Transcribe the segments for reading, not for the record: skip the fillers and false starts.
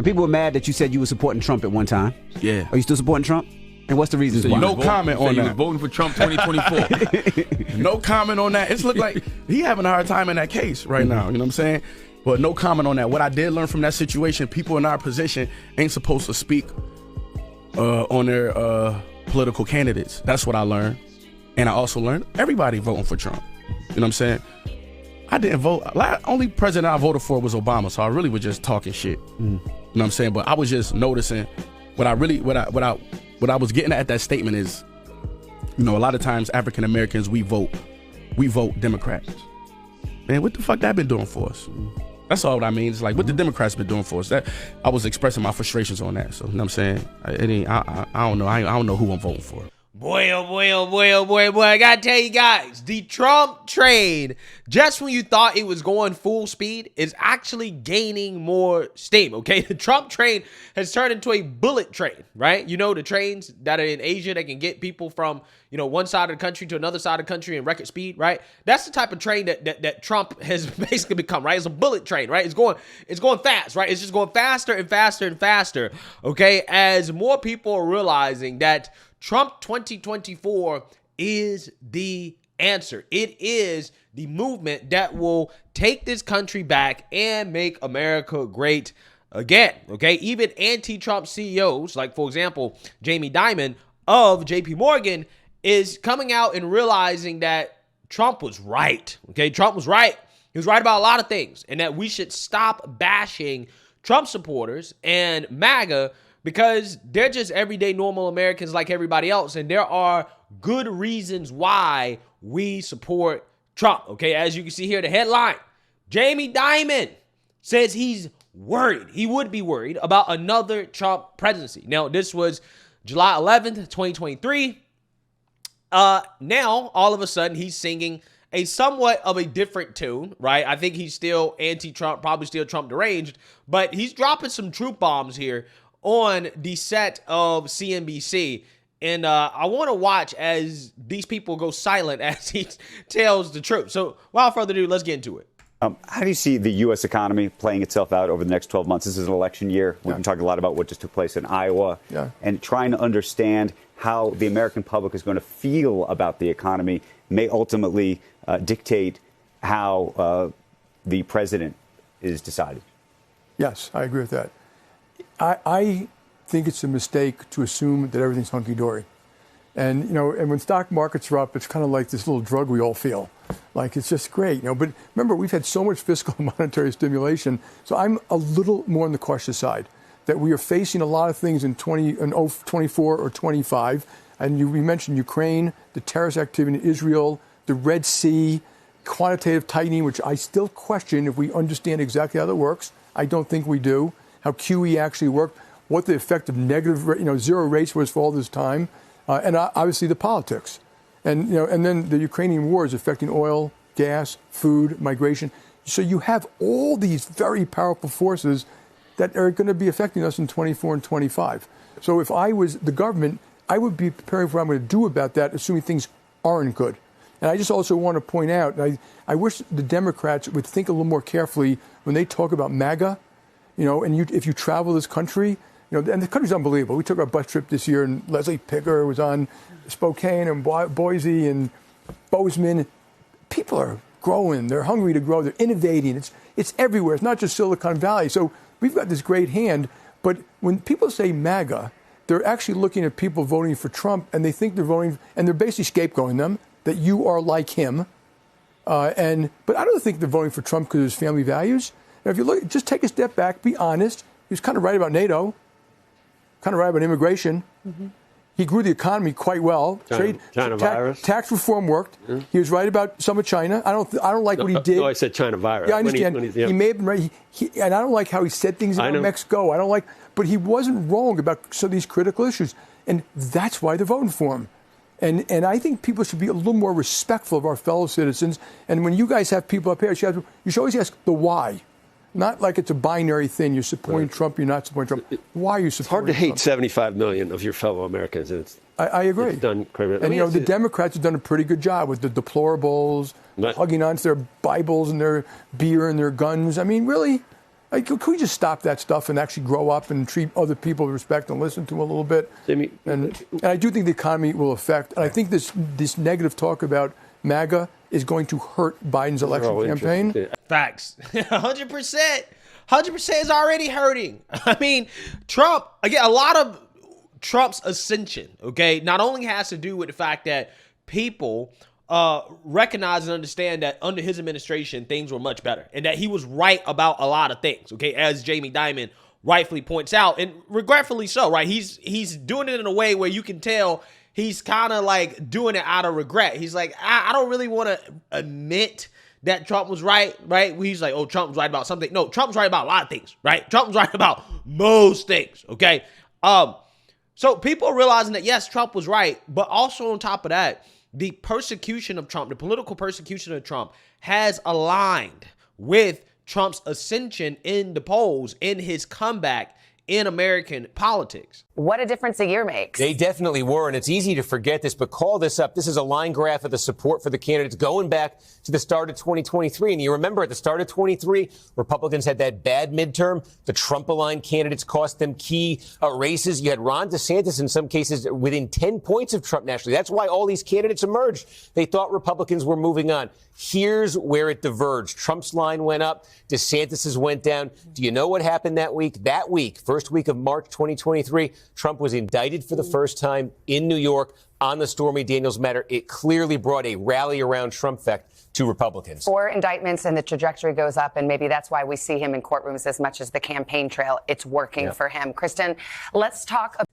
People were mad that you said you were supporting Trump at one time. Yeah. Are you still supporting Trump? And what's the reason why? No comment on that. You was voting for Trump 2024. No comment on that. It's looked like he having a hard time in that case right now. You know what I'm saying? But no comment on that. What I did learn from that situation, people in our position ain't supposed to speak on their political candidates. That's what I learned. And I also learned everybody voting for Trump. You know what I'm saying? I didn't vote. Only president I voted for was Obama, so I really was just talking shit. You know what I'm saying? But I was just noticing what I was getting at that statement is, you know, a lot of times African Americans, we vote Democrats. Man, what the fuck that been doing for us? That's all I mean. It's like what the Democrats been doing for us. That I was expressing my frustrations on that. So you know what I'm saying? I don't know. I don't know who I'm voting for. Boy, oh boy, oh boy, oh boy, boy. I gotta tell you guys, the Trump train, just when you thought it was going full speed, is actually gaining more steam, okay? The Trump train has turned into a bullet train, right? You know, the trains that are in Asia that can get people from, you know, one side of the country to another side of the country in record speed, right? That's the type of train that Trump has basically become, right? It's a bullet train, right? It's going fast, right? It's just going faster and faster and faster, okay? As more people are realizing that Trump 2024 is the answer. It is the movement that will take this country back and make America great again, okay? Even anti-Trump CEOs, like, for example, Jamie Dimon of JP Morgan, is coming out and realizing that Trump was right, okay? Trump was right. He was right about a lot of things, and that we should stop bashing Trump supporters and MAGA because they're just everyday normal Americans like everybody else. And there are good reasons why we support Trump. Okay, as you can see here, the headline, Jamie Dimon says he's worried. He would be worried about another Trump presidency. Now, this was July 11th, 2023. Now, all of a sudden, he's singing a somewhat of a different tune, right? I think he's still anti-Trump, probably still Trump deranged, but he's dropping some truth bombs here on the set of CNBC. And I want to watch as these people go silent as he tells the truth. So without further ado, let's get into it. How do you see the U.S. economy playing itself out over the next 12 months? This is an election year. We've been talking a lot about what just took place in Iowa and trying to understand how the American public is going to feel about the economy may ultimately dictate how the president is decided. Yes, I agree with that. I think it's a mistake to assume that everything's hunky-dory. And, you know, and when stock markets are up, it's kind of like this little drug we all feel. Like, it's just great, you know. But remember, we've had so much fiscal and monetary stimulation. So I'm a little more on the cautious side, that we are facing a lot of things in 24 or 25. And we mentioned Ukraine, the terrorist activity in Israel, the Red Sea, quantitative tightening, which I still question if we understand exactly how that works. I don't think we do. How QE actually worked, what the effect of negative, zero rates was for all this time, and obviously the politics, and and then the Ukrainian war is affecting oil, gas, food, migration. So you have all these very powerful forces that are going to be affecting us in 24 and 25. So if I was the government, I would be preparing for what I'm going to do about that, assuming things aren't good. And I just also want to point out, I wish the Democrats would think a little more carefully when they talk about MAGA. And if you travel this country, and the country's unbelievable. We took our bus trip this year, and Leslie Picker was on Spokane and Boise and Bozeman. People are growing. They're hungry to grow. They're innovating. It's everywhere. It's not just Silicon Valley. So we've got this great hand. But when people say MAGA, they're actually looking at people voting for Trump, and they think they're voting, and they're basically scapegoating them, that you are like him. But I don't think they're voting for Trump because of his family values. Now, if you look, just take a step back, be honest. He was kind of right about NATO, kind of right about immigration. Mm-hmm. He grew the economy quite well. China virus. Tax reform worked. Mm-hmm. He was right about some of China. I don't like what he did. No, I said China virus. Yeah, I understand. He may have been right. And I don't like how he said things about Mexico. But he wasn't wrong about some of these critical issues. And that's why they're voting for him. And I think people should be a little more respectful of our fellow citizens. And when you guys have people up here, you should always ask the why. Not like it's a binary thing. You're supporting Trump, you're not supporting Trump. Why are you supporting Trump? It's hard to hate 75 million of your fellow Americans. I agree. It's done and, the Democrats have done a pretty good job with the deplorables, hugging onto their Bibles and their beer and their guns. I mean, really, Like, can we just stop that stuff and actually grow up and treat other people with respect and listen to them a little bit? And I do think the economy will affect. And I think this negative talk about MAGA is going to hurt Biden's election campaign. Facts. 100%. 100% is already hurting. I mean, Trump, again, a lot of Trump's ascension, okay, not only has to do with the fact that people recognize and understand that under his administration, things were much better and that he was right about a lot of things, okay, as Jamie Dimon rightfully points out, and regretfully so, right? He's doing it in a way where you can tell he's kind of like doing it out of regret. He's like, I don't really want to admit that Trump was right? He's like, oh, Trump was right about something. No, Trump was right about a lot of things, right? Trump was right about most things, okay? So people are realizing that, yes, Trump was right, but also on top of that, the persecution of Trump, the political persecution of Trump has aligned with Trump's ascension in the polls, in his comeback in American politics. What a difference a year makes. They definitely were, and it's easy to forget this, but call this up. This is a line graph of the support for the candidates going back to the start of 2023. And you remember at the start of 23, Republicans had that bad midterm. The Trump-aligned candidates cost them key races. You had Ron DeSantis in some cases within 10 points of Trump nationally. That's why all these candidates emerged. They thought Republicans were moving on. Here's where it diverged. Trump's line went up. DeSantis's went down. Do you know what happened that week? That week, first week of March 2023, Trump was indicted for the first time in New York on the Stormy Daniels matter. It clearly brought a rally around Trump effect to Republicans. 4 indictments and the trajectory goes up, and maybe that's why we see him in courtrooms as much as the campaign trail. It's working for him. Kristen, let's talk about.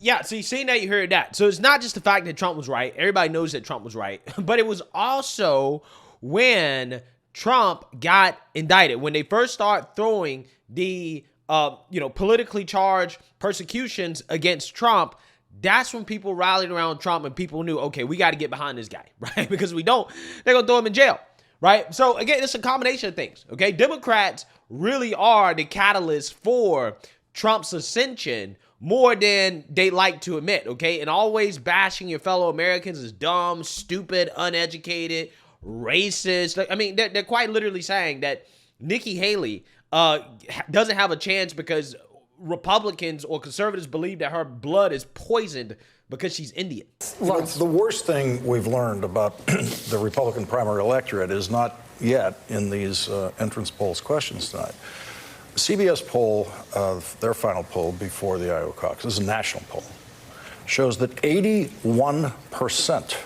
Yeah, so you seen that, you heard that. So it's not just the fact that Trump was right. Everybody knows that Trump was right. But it was also when Trump got indicted, when they first started throwing the politically charged persecutions against Trump. That's when people rallied around Trump and people knew, okay, we got to get behind this guy, right? Because we don't, they're going to throw him in jail, right? So again, it's a combination of things, okay? Democrats really are the catalyst for Trump's ascension more than they like to admit, okay? And always bashing your fellow Americans as dumb, stupid, uneducated, racist. I mean, they're quite literally saying that Nikki Haley doesn't have a chance because Republicans or conservatives believe that her blood is poisoned because she's Indian. The worst thing we've learned about the Republican primary electorate is not yet in these entrance polls questions tonight. The CBS poll, their final poll before the Iowa caucus, this is a national poll, shows that 81%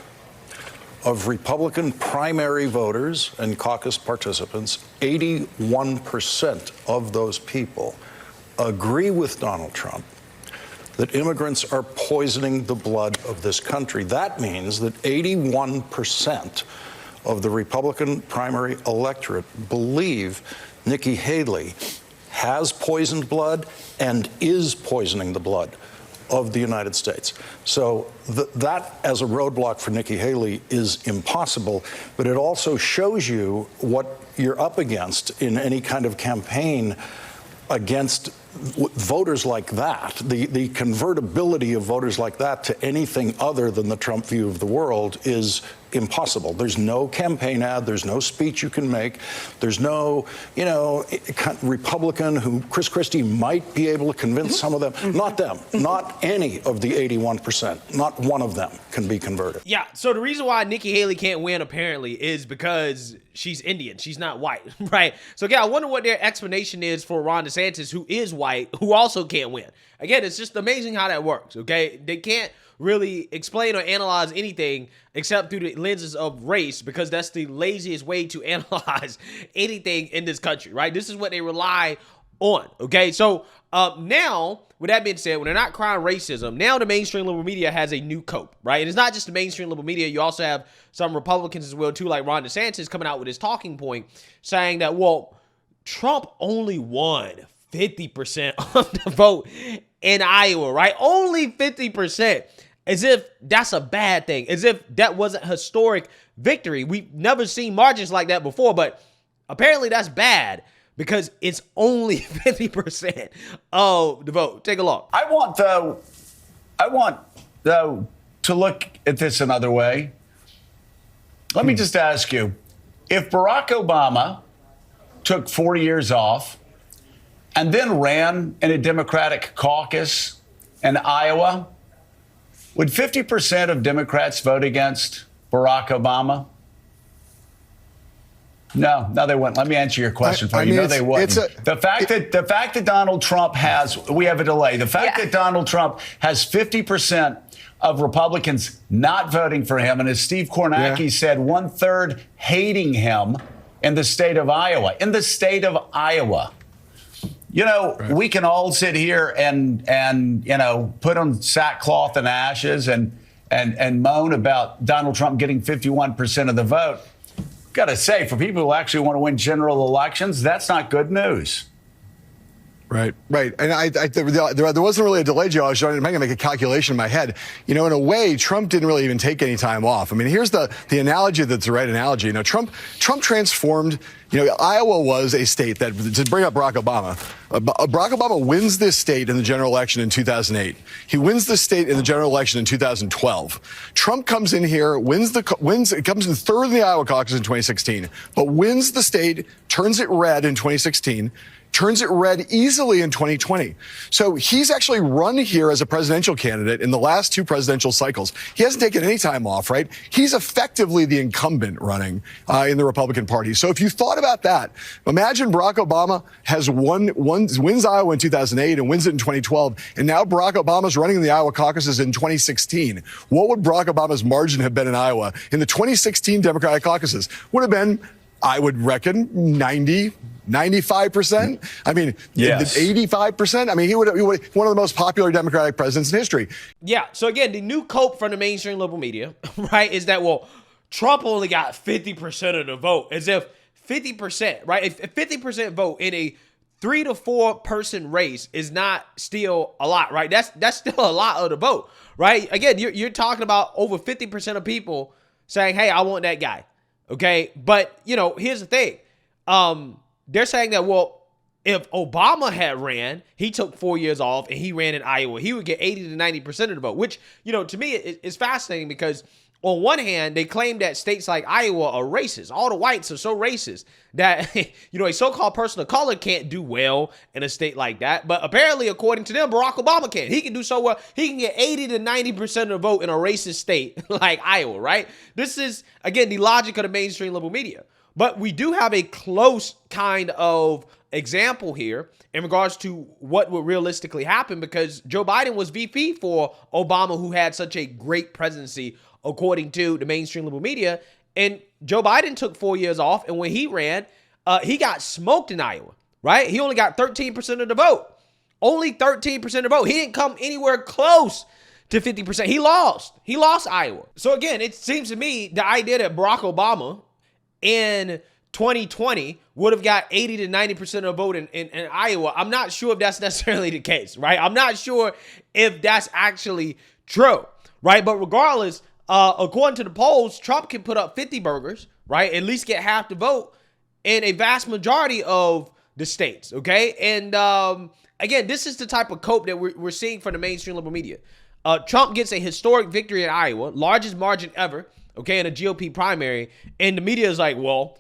of Republican primary voters and caucus participants, 81% of those people agree with Donald Trump that immigrants are poisoning the blood of this country. That means that 81% of the Republican primary electorate believe Nikki Haley has poisoned blood and is poisoning the blood of the United States. So that as a roadblock for Nikki Haley is impossible, but it also shows you what you're up against in any kind of campaign against voters like that. The convertibility of voters like that to anything other than the Trump view of the world is impossible. There's no campaign ad. There's no speech you can make. There's no, Republican who Chris Christie might be able to convince some of them. Not them. Not any of the 81%. Not one of them can be converted. Yeah. So the reason why Nikki Haley can't win apparently is because she's Indian. She's not white, right? So again, I wonder what their explanation is for Ron DeSantis, who is white, who also can't win. Again, it's just amazing how that works, okay? They can't really explain or analyze anything except through the lenses of race, because that's the laziest way to analyze anything in this country, right? This is what they rely on, okay? So now, with that being said, when they're not crying racism, now the mainstream liberal media has a new cope, right? And it's not just the mainstream liberal media. You also have some Republicans as well, too, like Ron DeSantis coming out with his talking point saying that, well, Trump only won 50% of the vote in Iowa, right? Only 50%. As if that's a bad thing. As if that wasn't a historic victory. We've never seen margins like that before, but apparently that's bad because it's only 50% of the vote. Take a look. I want though, to look at this another way. Let me just ask you, if Barack Obama took 4 years off and then ran in a Democratic caucus in Iowa, would 50% of Democrats vote against Barack Obama? No, they wouldn't. Let me answer your question for you. No, they wouldn't. The fact that Donald Trump we have a delay. The fact that Donald Trump has 50% of Republicans not voting for him, and as Steve Kornacki said, 1/3 hating him in the state of Iowa. In the state of Iowa. We can all sit here and put on sackcloth and ashes and moan about Donald Trump getting 51% of the vote. Got to say, for people who actually want to win general elections, that's not good news. Right. And there wasn't really a delay, Joe. I was trying to make a calculation in my head. In a way, Trump didn't really even take any time off. I mean, here's the analogy that's the right analogy. Trump transformed. Iowa was a state that, to bring up Barack Obama, Barack Obama wins this state in the general election in 2008. He wins the state in the general election in 2012. Trump comes in here, comes in third in the Iowa caucus in 2016, but wins the state, turns it red in 2016. Turns it red easily in 2020. So he's actually run here as a presidential candidate in the last 2 presidential cycles. He hasn't taken any time off, right? He's effectively the incumbent running in the Republican Party. So if you thought about that, imagine Barack Obama wins Iowa in 2008 and wins it in 2012, and now Barack Obama's running in the Iowa caucuses in 2016. What would Barack Obama's margin have been in Iowa in the 2016 Democratic caucuses? Would have been, I would reckon, 95%. I mean, 85%. I mean, he would one of the most popular Democratic presidents in history. Yeah. So again, the new cope from the mainstream liberal media, right, is that, Trump only got 50% of the vote, as if 50%, right? If 50% vote in a 3 to 4 person race is not still a lot, right? That's still a lot of the vote, right? Again, you're talking about over 50% of people saying, hey, I want that guy. Okay. But, here's the thing. They're saying that, if Obama had ran, he took 4 years off and he ran in Iowa, he would get 80 to 90% of the vote, which, to me is fascinating because on one hand, they claim that states like Iowa are racist. All the whites are so racist that, a so-called person of color can't do well in a state like that. But apparently, according to them, Barack Obama can. He can do so well. He can get 80 to 90% of the vote in a racist state like Iowa, right? This is, again, the logic of the mainstream liberal media. But we do have a close kind of example here in regards to what would realistically happen because Joe Biden was VP for Obama, who had such a great presidency, according to the mainstream liberal media. And Joe Biden took 4 years off. And when he ran, he got smoked in Iowa, right? He only got 13% of the vote. Only 13% of the vote. He didn't come anywhere close to 50%. He lost. He lost Iowa. So again, it seems to me the idea that Barack Obama in 2020 would have got 80 to 90% of the vote in Iowa. I'm not sure if that's necessarily the case, right? I'm not sure if that's actually true, right? But regardless, according to the polls, Trump can put up 50 burgers, right? At least get half the vote in a vast majority of the states, okay? And again, this is the type of cope that we're seeing from the mainstream liberal media. Trump gets a historic victory in Iowa, largest margin ever, okay, in a GOP primary, and the media is like,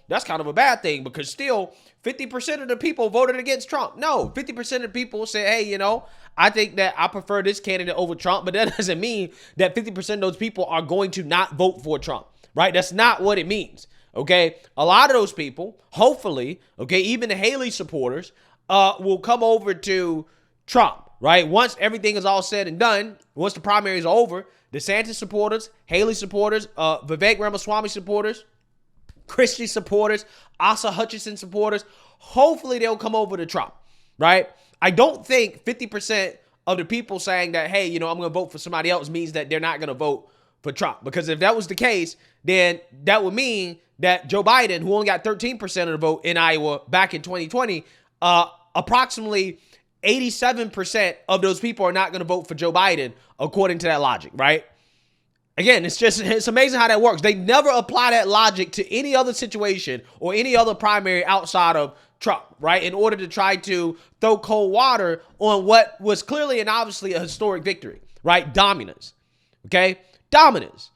that's kind of a bad thing because still 50% of the people voted against Trump. No, 50% of the people say, hey, I think that I prefer this candidate over Trump, but that doesn't mean that 50% of those people are going to not vote for Trump, right? That's not what it means, okay? A lot of those people, hopefully, okay, even the Haley supporters will come over to Trump, right? Once everything is all said and done, once the primaries are over, DeSantis supporters, Haley supporters, Vivek Ramaswamy supporters, Christie supporters, Asa Hutchinson supporters, hopefully they'll come over to Trump, right? I don't think 50% of the people saying that, hey, I'm going to vote for somebody else means that they're not going to vote for Trump. Because if that was the case, then that would mean that Joe Biden, who only got 13% of the vote in Iowa back in 2020, approximately 87% of those people are not going to vote for Joe Biden, according to that logic, right? Again, it's amazing how that works. They never apply that logic to any other situation or any other primary outside of Trump, right? In order to try to throw cold water on what was clearly and obviously a historic victory, right? Dominance, okay? Dominance.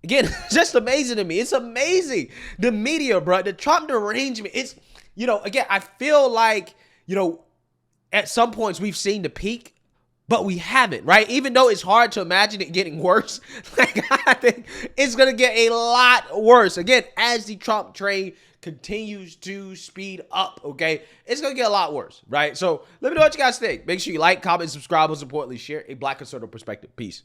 Again, it's just amazing to me. It's amazing. The media, bro, the Trump derangement. It's, again, I feel like, at some points we've seen the peak, but we haven't, right? Even though it's hard to imagine it getting worse, like, I think it's going to get a lot worse. Again, as the Trump train continues to speed up, okay? It's going to get a lot worse, right? So let me know what you guys think. Make sure you like, comment, subscribe, most importantly, share a Black conservative perspective. Peace.